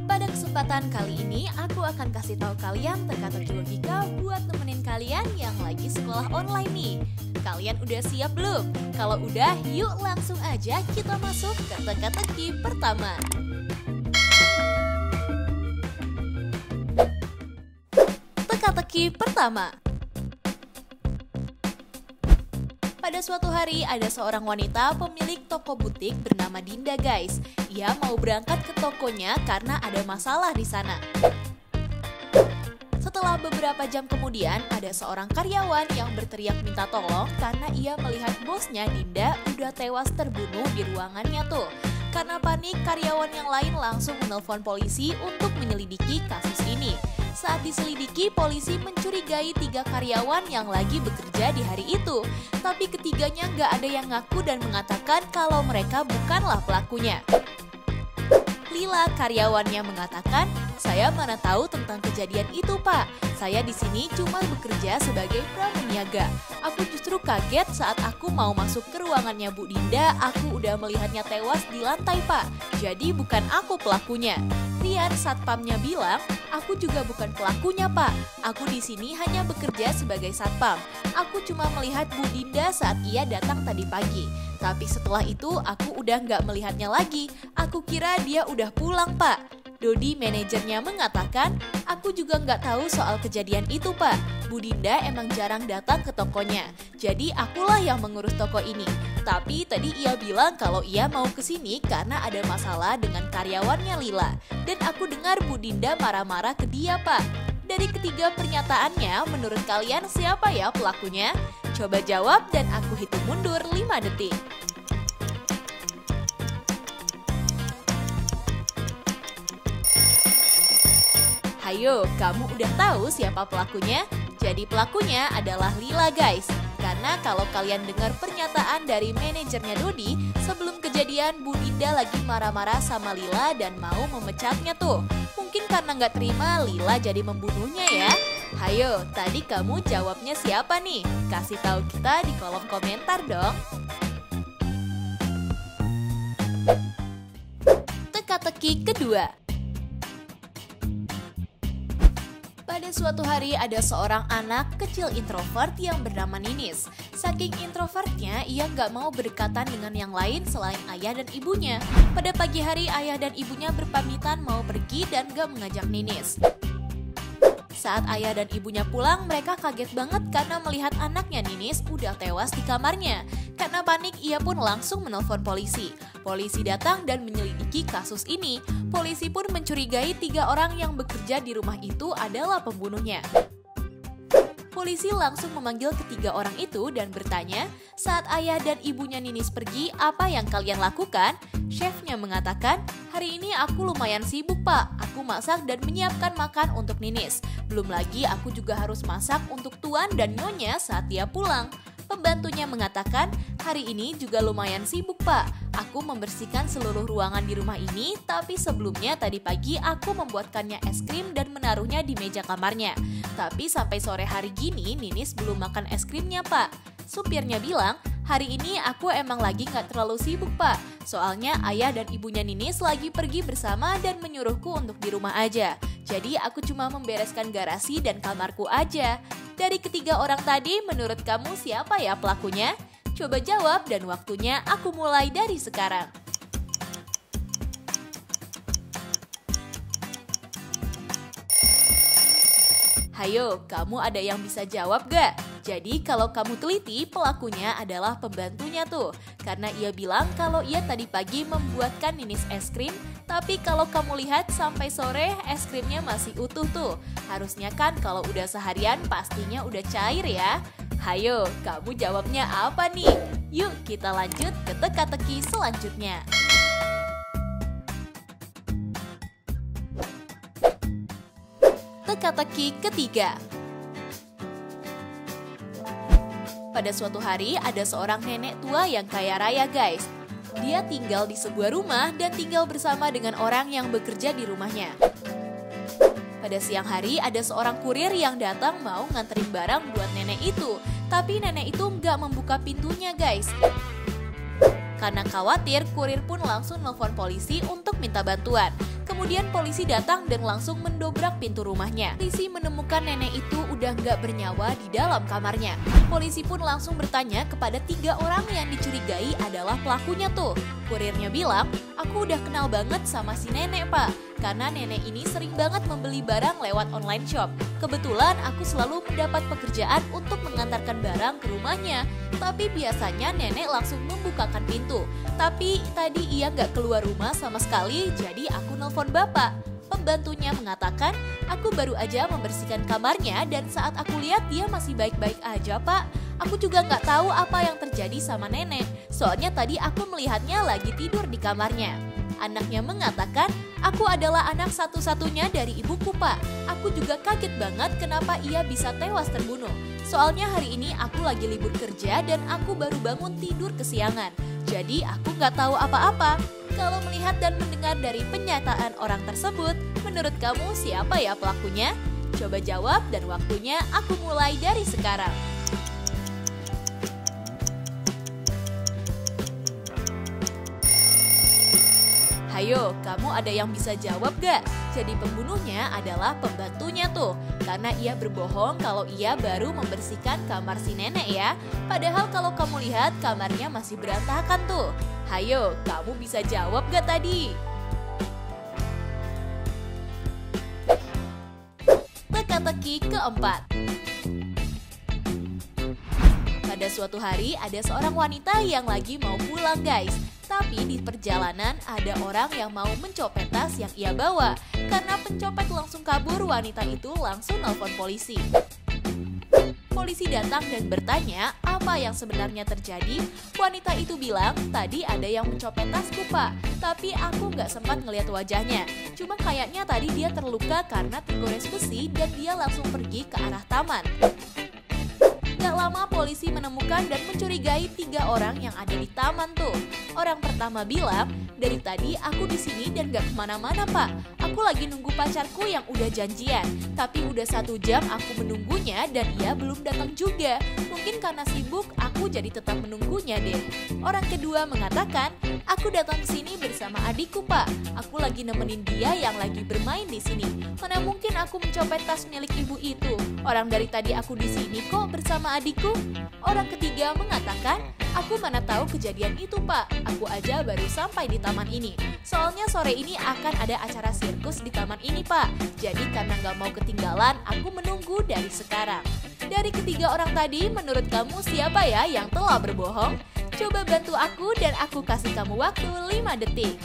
Pada kesempatan kali ini, aku akan kasih tahu kalian teka-teki logika buat nemenin kalian yang lagi sekolah online nih. Kalian udah siap belum? Kalau udah, yuk langsung aja kita masuk ke teka-teki pertama. Teka-teki pertama. Pada suatu hari ada seorang wanita pemilik toko butik bernama Dinda guys. Ia mau berangkat ke tokonya karena ada masalah di sana. Setelah beberapa jam kemudian ada seorang karyawan yang berteriak minta tolong karena ia melihat bosnya Dinda udah tewas terbunuh di ruangannya tuh. Karena panik, karyawan yang lain langsung menelpon polisi untuk menyelidiki kasus ini. Saat diselidiki, polisi mencurigai 3 karyawan yang lagi bekerja di hari itu. Tapi ketiganya nggak ada yang ngaku dan mengatakan kalau mereka bukanlah pelakunya. Lila, karyawannya, mengatakan, "Saya mana tahu tentang kejadian itu, Pak. Saya di sini cuma bekerja sebagai pramuniaga. Aku justru kaget saat aku mau masuk ke ruangannya Bu Dinda, aku udah melihatnya tewas di lantai, Pak. Jadi bukan aku pelakunya." Rian, satpamnya, bilang, "Aku juga bukan pelakunya, Pak. Aku di sini hanya bekerja sebagai satpam. Aku cuma melihat Bu Dinda saat ia datang tadi pagi. Tapi setelah itu aku udah nggak melihatnya lagi. Aku kira dia udah pulang, Pak." Dodi, manajernya, mengatakan, "Aku juga nggak tahu soal kejadian itu, Pak. Bu Dinda emang jarang datang ke tokonya. Jadi akulah yang mengurus toko ini. Tapi tadi ia bilang kalau ia mau ke sini karena ada masalah dengan karyawannya Lila. Dan aku dengar Bu Dinda marah-marah ke dia, Pak." Dari ketiga pernyataannya, menurut kalian siapa ya pelakunya? Coba jawab dan aku hitung mundur 5 detik. Hayo, kamu udah tahu siapa pelakunya? Jadi pelakunya adalah Lila guys. Karena kalau kalian dengar pernyataan dari manajernya Dodi, sebelum kejadian Bu Dinda lagi marah-marah sama Lila dan mau memecatnya tuh. Mungkin karena nggak terima Lila jadi membunuhnya ya. Hayo, tadi kamu jawabnya siapa nih? Kasih tahu kita di kolom komentar dong. Teka-teki kedua. Pada suatu hari ada seorang anak kecil introvert yang bernama Ninis. Saking introvertnya, ia nggak mau berdekatan dengan yang lain selain ayah dan ibunya. Pada pagi hari, ayah dan ibunya berpamitan mau pergi dan gak mengajak Ninis. Saat ayah dan ibunya pulang, mereka kaget banget karena melihat anaknya Ninis udah tewas di kamarnya. Karena panik, ia pun langsung menelpon polisi. Polisi datang dan menyelidiki kasus ini. Polisi pun mencurigai 3 orang yang bekerja di rumah itu adalah pembunuhnya. Polisi langsung memanggil ketiga orang itu dan bertanya, "Saat ayah dan ibunya Ninis pergi, apa yang kalian lakukan?" Chefnya mengatakan, "Hari ini aku lumayan sibuk, Pak. Aku masak dan menyiapkan makan untuk Ninis. Belum lagi aku juga harus masak untuk Tuan dan Nyonya saat dia pulang." Pembantunya mengatakan, "Hari ini juga lumayan sibuk, Pak. Aku membersihkan seluruh ruangan di rumah ini, tapi sebelumnya tadi pagi aku membuatkannya es krim dan menaruhnya di meja kamarnya. Tapi sampai sore hari gini, Ninis belum makan es krimnya, Pak." Supirnya bilang, "Hari ini aku emang lagi gak terlalu sibuk, Pak. Soalnya ayah dan ibunya Ninis lagi pergi bersama dan menyuruhku untuk di rumah aja. Jadi aku cuma membereskan garasi dan kamarku aja." Dari ketiga orang tadi, menurut kamu siapa ya pelakunya? Coba jawab dan waktunya aku mulai dari sekarang. Hayo, kamu ada yang bisa jawab gak? Jadi kalau kamu teliti, pelakunya adalah pembantunya tuh. Karena ia bilang kalau ia tadi pagi membuatkan Ninis es krim, tapi kalau kamu lihat sampai sore es krimnya masih utuh tuh. Harusnya kan kalau udah seharian pastinya udah cair ya. Hayo, kamu jawabnya apa nih? Yuk kita lanjut ke teka-teki selanjutnya. Teka-teki ketiga. Pada suatu hari ada seorang nenek tua yang kaya raya guys. Dia tinggal di sebuah rumah dan tinggal bersama dengan orang yang bekerja di rumahnya. Pada siang hari ada seorang kurir yang datang mau nganterin barang buat nenek itu. Tapi nenek itu nggak membuka pintunya guys. Karena khawatir, kurir pun langsung nelpon polisi untuk minta bantuan. Kemudian polisi datang dan langsung mendobrak pintu rumahnya. Polisi menemukan nenek itu udah nggak bernyawa di dalam kamarnya. Polisi pun langsung bertanya kepada 3 orang yang dicurigai adalah pelakunya tuh. Kurirnya bilang, aku udah kenal banget sama si nenek pak. Karena nenek ini sering banget membeli barang lewat online shop. Kebetulan aku selalu mendapat pekerjaan untuk mengantarkan barang ke rumahnya. Tapi biasanya nenek langsung membukakan pintu. Tapi tadi ia nggak keluar rumah sama sekali, jadi aku nelpon bapak. Pembantunya mengatakan, aku baru aja membersihkan kamarnya dan saat aku lihat dia masih baik-baik aja pak. Aku juga nggak tahu apa yang terjadi sama nenek. Soalnya tadi aku melihatnya lagi tidur di kamarnya. Anaknya mengatakan, aku adalah anak satu-satunya dari ibuku pak. Aku juga kaget banget kenapa ia bisa tewas terbunuh. Soalnya hari ini aku lagi libur kerja dan aku baru bangun tidur kesiangan. Jadi aku nggak tahu apa-apa. Kalau melihat dan mendengar dari pernyataan orang tersebut, menurut kamu siapa ya pelakunya? Coba jawab dan waktunya aku mulai dari sekarang. Ayo, kamu ada yang bisa jawab gak? Jadi pembunuhnya adalah pembantunya tuh. Karena ia berbohong kalau ia baru membersihkan kamar si nenek ya. Padahal kalau kamu lihat kamarnya masih berantakan tuh. Ayo, kamu bisa jawab gak tadi? Teka-teki keempat. Pada suatu hari ada seorang wanita yang lagi mau pulang guys. Tapi di perjalanan ada orang yang mau mencopet tas yang ia bawa. Karena pencopet langsung kabur, wanita itu langsung nelpon polisi. Polisi datang dan bertanya apa yang sebenarnya terjadi. Wanita itu bilang, tadi ada yang mencopet tasku pak, tapi aku nggak sempat ngeliat wajahnya. Cuma kayaknya tadi dia terluka karena tergores besi dan dia langsung pergi ke arah taman. Gak lama polisi menemukan dan mencurigai 3 orang yang ada di taman tuh. Orang pertama bilang, dari tadi aku di sini dan gak kemana-mana pak. Aku lagi nunggu pacarku yang udah janjian. Tapi udah 1 jam aku menunggunya dan ia belum datang juga. Mungkin karena sibuk aku jadi tetap menunggunya deh. Orang kedua mengatakan, aku datang ke sini bersama adikku pak. Aku lagi nemenin dia yang lagi bermain di sini. Mana mungkin aku mencopet tas milik ibu itu. Orang dari tadi aku di sini kok bersama adikku. Orang ketiga mengatakan, aku mana tahu kejadian itu pak. Aku aja baru sampai di taman ini. Soalnya sore ini akan ada acara sirkus di taman ini pak. Jadi karena gak mau ketinggalan, aku menunggu dari sekarang. Dari ketiga orang tadi, menurut kamu siapa ya yang telah berbohong? Coba bantu aku dan aku kasih kamu waktu 5 detik.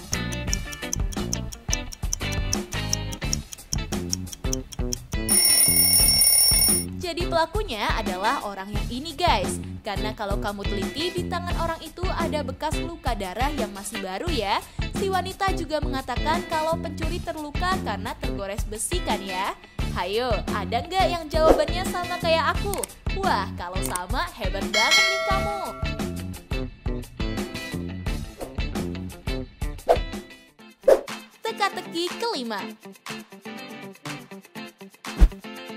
Jadi pelakunya adalah orang yang ini guys. Karena kalau kamu teliti di tangan orang itu ada bekas luka darah yang masih baru ya. Si wanita juga mengatakan kalau pencuri terluka karena tergores besi kan ya. Hayo, ada nggak yang jawabannya sama kayak aku? Wah, kalau sama hebat banget nih kamu. Teka-teki kelima.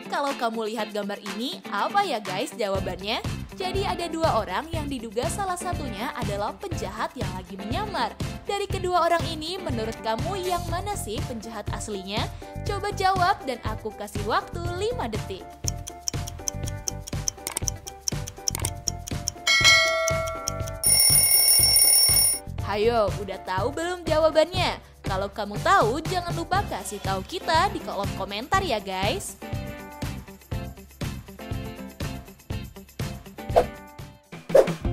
Kalau kamu lihat gambar ini, apa ya guys jawabannya? Jadi ada 2 orang yang diduga salah satunya adalah penjahat yang lagi menyamar. Dari kedua orang ini, menurut kamu yang mana sih penjahat aslinya? Coba jawab dan aku kasih waktu 5 detik. Hayo, udah tahu belum jawabannya? Kalau kamu tahu, jangan lupa kasih tahu kita di kolom komentar ya guys.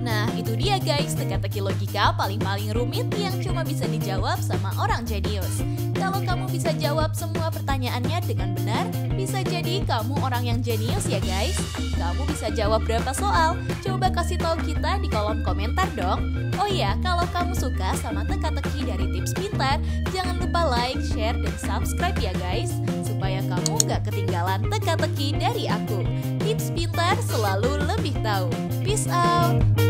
Nah, itu dia guys, teka-teki logika paling-paling rumit yang cuma bisa dijawab sama orang jenius. Kalau kamu bisa jawab semua pertanyaannya dengan benar, bisa jadi kamu orang yang jenius ya guys. Kamu bisa jawab berapa soal? Coba kasih tahu kita di kolom komentar dong. Oh iya, kalau kamu suka sama teka-teki dari Tips Pintar, jangan lupa like, share, dan subscribe ya guys. Supaya kamu gak ketinggalan teka-teki dari aku. Tips Pintar selalu lebih tahu. Peace out!